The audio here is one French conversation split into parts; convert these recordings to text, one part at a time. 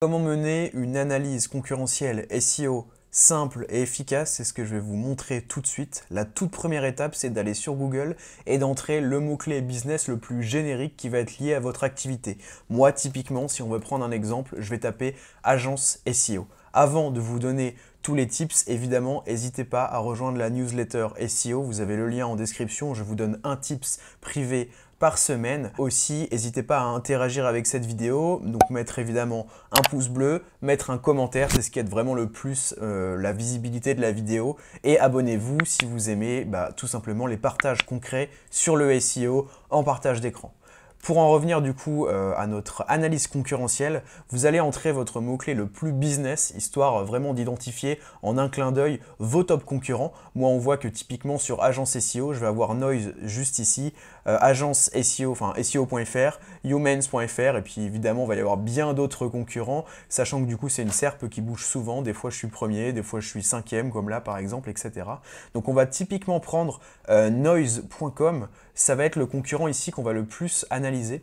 Comment mener une analyse concurrentielle SEO simple et efficace, c'est ce que je vais vous montrer tout de suite. La toute première étape, c'est d'aller sur Google et d'entrer le mot-clé business le plus générique qui va être lié à votre activité. Moi, typiquement, si on veut prendre un exemple, je vais taper agence SEO. Avant de vous donner tous les tips, évidemment, n'hésitez pas à rejoindre la newsletter SEO. Vous avez le lien en description. Je vous donne un tips privé par semaine. Aussi, n'hésitez pas à interagir avec cette vidéo, donc mettre évidemment un pouce bleu, mettre un commentaire, c'est ce qui aide vraiment le plus la visibilité de la vidéo, et abonnez-vous si vous aimez tout simplement les partages concrets sur le SEO en partage d'écran. Pour en revenir du coup à notre analyse concurrentielle, vous allez entrer votre mot-clé le plus business, histoire vraiment d'identifier en un clin d'œil vos top concurrents. Moi, on voit que typiquement sur agence SEO, je vais avoir Noise juste ici, agence SEO, enfin SEO.fr, Humans.fr, et puis évidemment, il va y avoir bien d'autres concurrents, sachant que du coup, c'est une SERP qui bouge souvent. Des fois, je suis premier, des fois, je suis cinquième, comme là par exemple, etc. Donc, on va typiquement prendre Noise.com. Ça va être le concurrent ici qu'on va le plus analyser.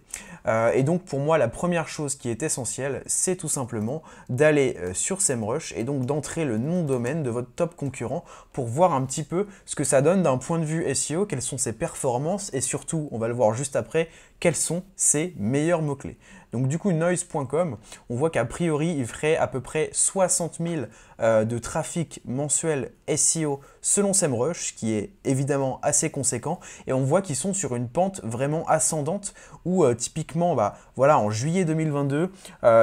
Et donc pour moi, la première chose qui est essentielle, c'est tout simplement d'aller sur SEMrush et donc d'entrer le nom de domaine de votre top concurrent pour voir un petit peu ce que ça donne d'un point de vue SEO, quelles sont ses performances et surtout, on va le voir juste après, quels sont ses meilleurs mots-clés. Donc du coup, noise.com, on voit qu'a priori, il ferait à peu près 60 000 de trafic mensuel SEO selon SEMrush, ce qui est évidemment assez conséquent. Et on voit qu'ils sont sur une pente vraiment ascendante où typiquement, voilà, en juillet 2022,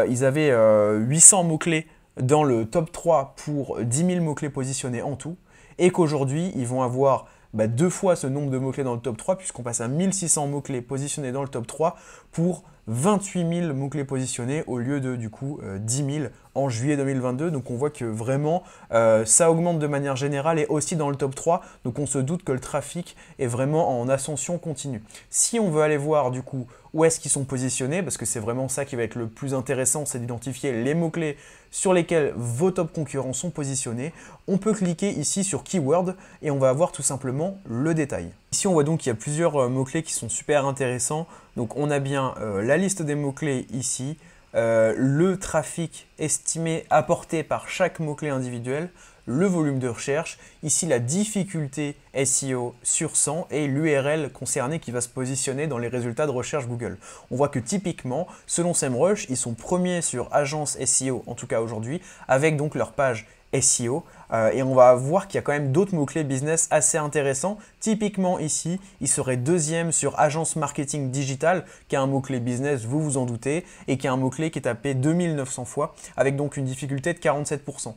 ils avaient 800 mots-clés dans le top 3 pour 10 000 mots-clés positionnés en tout. Et qu'aujourd'hui, ils vont avoir deux fois ce nombre de mots-clés dans le top 3, puisqu'on passe à 1600 mots-clés positionnés dans le top 3 pour 28 000 mots-clés positionnés au lieu de du coup 10 000 en juillet 2022. Donc on voit que vraiment ça augmente de manière générale et aussi dans le top 3. Donc on se doute que le trafic est vraiment en ascension continue. Si on veut aller voir du coup où est-ce qu'ils sont positionnés, parce que c'est vraiment ça qui va être le plus intéressant, c'est d'identifier les mots-clés sur lesquels vos top concurrents sont positionnés, on peut cliquer ici sur Keyword et on va avoir tout simplement le détail. Ici, on voit donc qu'il y a plusieurs mots-clés qui sont super intéressants. Donc, on a bien la liste des mots-clés ici, le trafic estimé apporté par chaque mot-clé individuel, le volume de recherche, ici la difficulté SEO sur 100 et l'URL concernée qui va se positionner dans les résultats de recherche Google. On voit que typiquement, selon SEMrush, ils sont premiers sur agence SEO, en tout cas aujourd'hui, avec donc leur page SEO. Et on va voir qu'il y a quand même d'autres mots-clés business assez intéressants. Typiquement ici, il serait deuxième sur agence marketing digital, qui a un mot-clé business, vous vous en doutez, et qui a un mot-clé qui est tapé 2900 fois, avec donc une difficulté de 47%.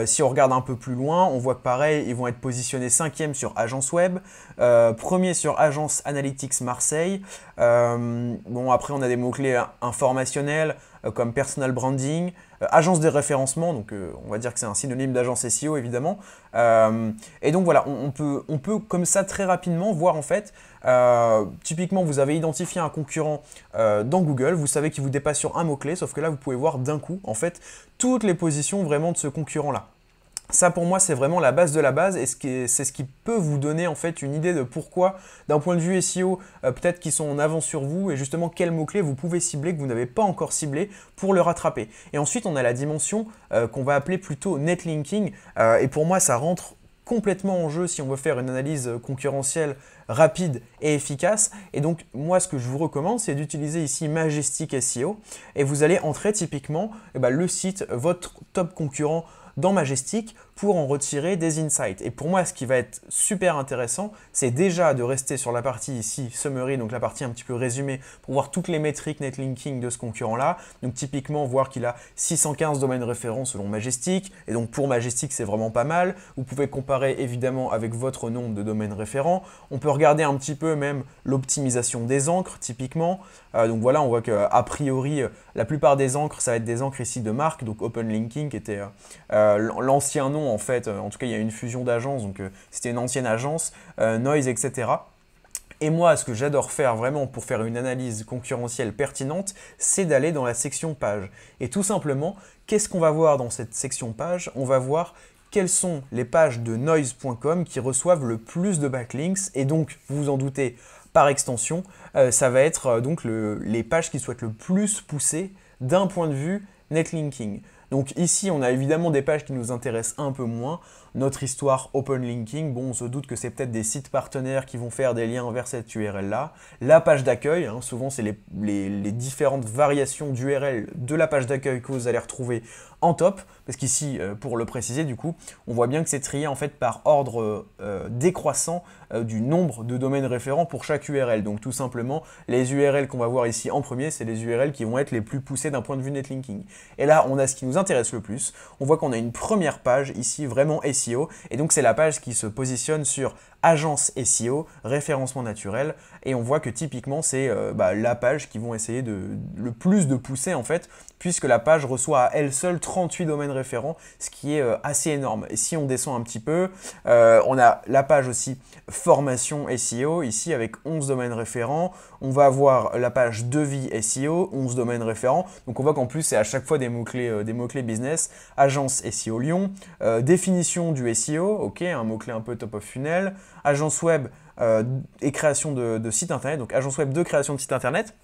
Si on regarde un peu plus loin, on voit que pareil, ils vont être positionnés cinquième sur agence web, premier sur agence analytics Marseille. Bon, après, on a des mots-clés informationnels, comme personal branding, agence de référencement, donc on va dire que c'est un synonyme d'agence SEO évidemment. Et donc voilà, on peut comme ça très rapidement voir en fait, typiquement vous avez identifié un concurrent dans Google, vous savez qu'il vous dépasse sur un mot-clé, sauf que là vous pouvez voir d'un coup en fait toutes les positions vraiment de ce concurrent-là. Ça pour moi c'est vraiment la base de la base et c'est ce qui peut vous donner en fait une idée de pourquoi d'un point de vue SEO peut-être qu'ils sont en avance sur vous et justement quels mots-clés vous pouvez cibler que vous n'avez pas encore ciblé pour le rattraper. Et ensuite on a la dimension qu'on va appeler plutôt netlinking et pour moi ça rentre complètement en jeu si on veut faire une analyse concurrentielle rapide et efficace. Et donc moi ce que je vous recommande c'est d'utiliser ici Majestic SEO et vous allez entrer typiquement le site, votre top concurrent dans Majestic pour en retirer des insights. Et pour moi, ce qui va être super intéressant, c'est déjà de rester sur la partie ici, summary, donc la partie un petit peu résumée, pour voir toutes les métriques netlinking de ce concurrent-là. Donc typiquement, voir qu'il a 615 domaines référents selon Majestic. Et donc pour Majestic, c'est vraiment pas mal. Vous pouvez comparer évidemment avec votre nombre de domaines référents. On peut regarder un petit peu même l'optimisation des encres, typiquement. Donc voilà, on voit qu'a priori, la plupart des encres, ça va être des encres ici de marque, donc Open Linking qui était l'ancien nom en fait, en tout cas il y a une fusion d'agences, donc c'était une ancienne agence, Noise, etc. Et moi, ce que j'adore faire vraiment pour faire une analyse concurrentielle pertinente, c'est d'aller dans la section page. Et tout simplement, qu'est-ce qu'on va voir dans cette section page? On va voir quelles sont les pages de noise.com qui reçoivent le plus de backlinks et donc, vous vous en doutez, par extension, ça va être donc les pages qui souhaitent le plus pousser d'un point de vue netlinking. Donc ici, on a évidemment des pages qui nous intéressent un peu moins. Notre histoire open linking, bon, on se doute que c'est peut-être des sites partenaires qui vont faire des liens vers cette URL-là. La page d'accueil, hein, souvent c'est les différentes variations d'URL de la page d'accueil que vous allez retrouver en top, parce qu'ici, pour le préciser du coup, on voit bien que c'est trié en fait par ordre décroissant du nombre de domaines référents pour chaque URL. Donc tout simplement, les URL qu'on va voir ici en premier, c'est les URL qui vont être les plus poussées d'un point de vue netlinking. Et là, on a ce qui nous intéresse le plus. On voit qu'on a une première page ici, vraiment SEO, et donc c'est la page qui se positionne sur agence SEO, référencement naturel, et on voit que typiquement c'est la page qui vont essayer le plus de pousser en fait, puisque la page reçoit à elle seule 38 domaines référents, ce qui est assez énorme. Et si on descend un petit peu, on a la page aussi formation SEO, ici avec 11 domaines référents, on va avoir la page devis SEO, 11 domaines référents, donc on voit qu'en plus c'est à chaque fois des mots-clés business, agence SEO Lyon, définition du SEO, ok, un mot-clé un peu top of funnel, agence web et création de site internet, donc agence web de création de site internet.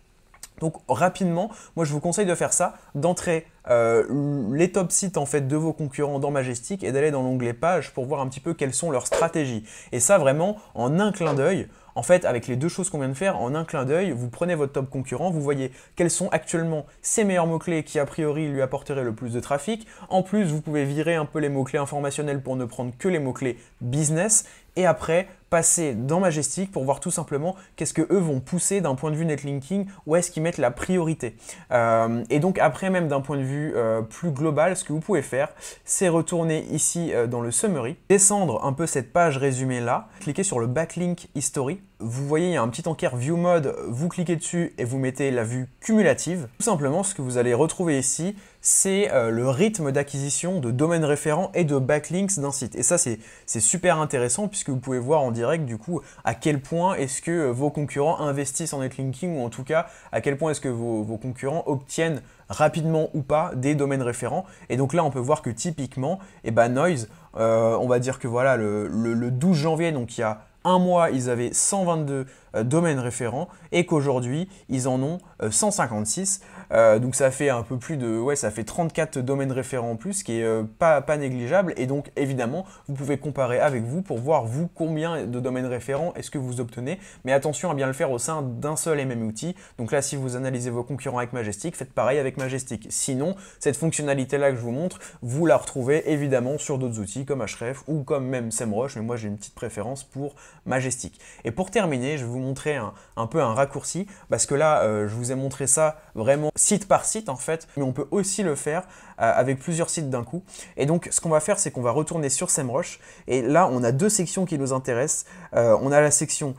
Donc rapidement, moi je vous conseille de faire ça, d'entrer les top sites en fait de vos concurrents dans Majestic et d'aller dans l'onglet page pour voir un petit peu quelles sont leurs stratégies. Et ça vraiment en un clin d'œil. En fait, avec les deux choses qu'on vient de faire, en un clin d'œil, vous prenez votre top concurrent, vous voyez quels sont actuellement ses meilleurs mots-clés qui a priori lui apporteraient le plus de trafic. En plus, vous pouvez virer un peu les mots-clés informationnels pour ne prendre que les mots-clés business. Et après, passer dans Majestic pour voir tout simplement qu'est-ce que eux vont pousser d'un point de vue netlinking, où est-ce qu'ils mettent la priorité. Et donc après, même d'un point de vue plus global, ce que vous pouvez faire, c'est retourner ici dans le summary, descendre un peu cette page résumée là, cliquez sur le backlink history. Vous voyez, il y a un petit encart View Mode, vous cliquez dessus et vous mettez la vue cumulative. Tout simplement, ce que vous allez retrouver ici, c'est le rythme d'acquisition de domaines référents et de backlinks d'un site. Et ça, c'est super intéressant puisque vous pouvez voir en direct du coup à quel point est-ce que vos concurrents investissent en netlinking ou en tout cas à quel point est-ce que vos concurrents obtiennent rapidement ou pas des domaines référents. Et donc là, on peut voir que typiquement, Noise, on va dire que voilà, le 12 janvier, donc il y a un mois, ils avaient 122 domaines référents et qu'aujourd'hui, ils en ont 156. Donc ça fait un peu plus de, ça fait 34 domaines référents en plus, ce qui est pas négligeable. Et donc évidemment, vous pouvez comparer avec vous pour voir vous combien de domaines référents est-ce que vous obtenez. Mais attention à bien le faire au sein d'un seul et même outil. Donc là, si vous analysez vos concurrents avec Majestic, faites pareil avec Majestic. Sinon, cette fonctionnalité-là que je vous montre, vous la retrouvez évidemment sur d'autres outils comme Ahrefs ou comme même SEMrush. Mais moi, j'ai une petite préférence pour Majestic. Et pour terminer, je vais vous montrer un peu un raccourci parce que là, je vous ai montré ça vraiment site par site en fait, mais on peut aussi le faire avec plusieurs sites d'un coup. Et donc, ce qu'on va faire, c'est qu'on va retourner sur SEMrush et là, on a deux sections qui nous intéressent. On a la section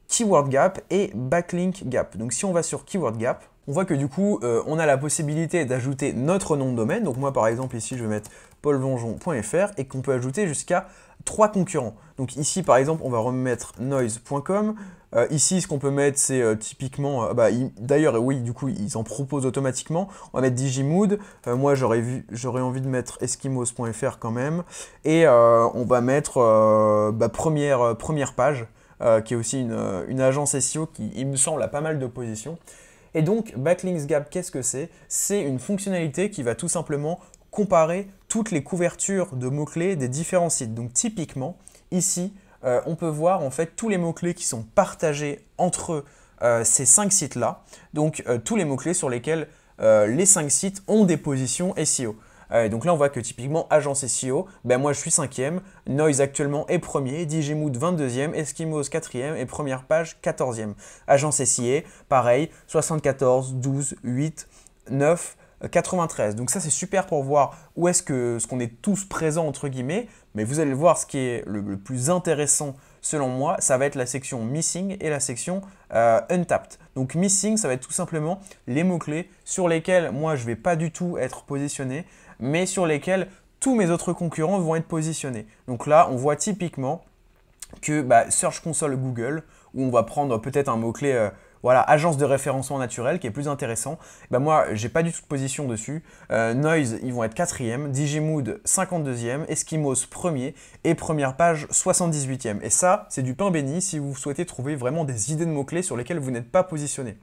Keyword Gap et Backlink Gap. Donc, si on va sur Keyword Gap, on voit que du coup, on a la possibilité d'ajouter notre nom de domaine. Donc moi, par exemple, ici, je vais mettre paulvonjon.fr et qu'on peut ajouter jusqu'à 3 concurrents. Donc ici, par exemple, on va remettre noise.com. Ici, ce qu'on peut mettre, c'est typiquement... d'ailleurs, oui, du coup, ils en proposent automatiquement. On va mettre Digimood. Moi, j'aurais envie de mettre eskimos.fr quand même. Et on va mettre première page, qui est aussi une agence SEO qui, il me semble, a pas mal d'opposition. Et donc, Backlinks Gap, qu'est-ce que c'est? C'est une fonctionnalité qui va tout simplement comparer toutes les couvertures de mots-clés des différents sites. Donc typiquement, ici, on peut voir en fait tous les mots-clés qui sont partagés entre ces 5 sites-là. Donc tous les mots-clés sur lesquels les 5 sites ont des positions SEO. Donc là, on voit que typiquement, agence SEO, moi je suis 5e, Noise actuellement est 1er, Digimood 22e, Eskimos 4e et première page 14e. Agence SEO, pareil, 74, 12, 8, 9, 93. Donc ça, c'est super pour voir où est-ce qu'on est tous présents entre guillemets, mais vous allez le voir, ce qui est le plus intéressant selon moi, ça va être la section Missing et la section Untapped. Donc Missing, ça va être tout simplement les mots-clés sur lesquels moi je ne vais pas du tout être positionné, mais sur lesquels tous mes autres concurrents vont être positionnés. Donc là, on voit typiquement que Search Console Google, où on va prendre peut-être un mot-clé agence de référencement naturel qui est plus intéressant. Moi, j'ai pas du tout de position dessus. Noise, ils vont être 4e, Digimood 52e, Eskimos 1er et première page 78e. Et ça, c'est du pain béni si vous souhaitez trouver vraiment des idées de mots-clés sur lesquels vous n'êtes pas positionné.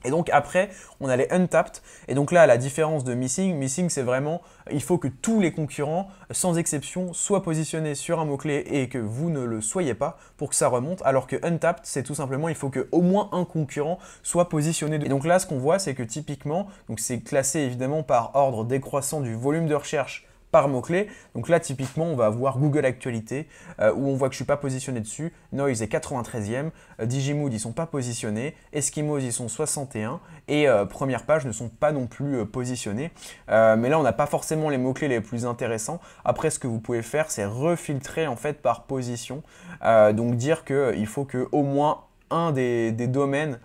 Et donc après, on a les untapped. Et donc là, la différence de missing, c'est vraiment, il faut que tous les concurrents, sans exception, soient positionnés sur un mot-clé et que vous ne le soyez pas pour que ça remonte. Alors que untapped, c'est tout simplement, il faut que au moins un concurrent soit positionné. Et donc là, ce qu'on voit, c'est que typiquement, donc c'est classé évidemment par ordre décroissant du volume de recherche par mot-clé. Donc là, typiquement, on va avoir Google Actualité, où on voit que je ne suis pas positionné dessus. Noise est 93e. Digimood, ils ne sont pas positionnés. Eskimos, ils sont 61. Et Première Page ne sont pas non plus positionnés. Mais là, on n'a pas forcément les mots-clés les plus intéressants. Après, ce que vous pouvez faire, c'est refiltrer en fait par position. Donc dire qu'il faut qu'au moins un des domaines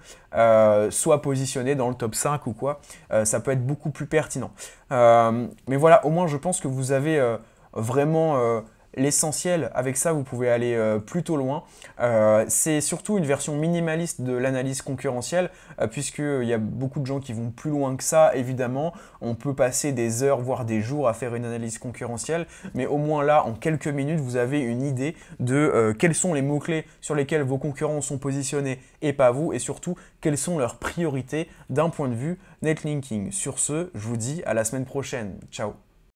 soit positionné dans le top 5 ou quoi, ça peut être beaucoup plus pertinent. Mais voilà, au moins je pense que vous avez vraiment l'essentiel. Avec ça, vous pouvez aller plutôt loin. C'est surtout une version minimaliste de l'analyse concurrentielle, puisqu'il y a beaucoup de gens qui vont plus loin que ça, évidemment. On peut passer des heures, voire des jours à faire une analyse concurrentielle, mais au moins là, en quelques minutes, vous avez une idée de quels sont les mots-clés sur lesquels vos concurrents sont positionnés et pas vous, et surtout, quelles sont leurs priorités d'un point de vue netlinking. Sur ce, je vous dis à la semaine prochaine. Ciao!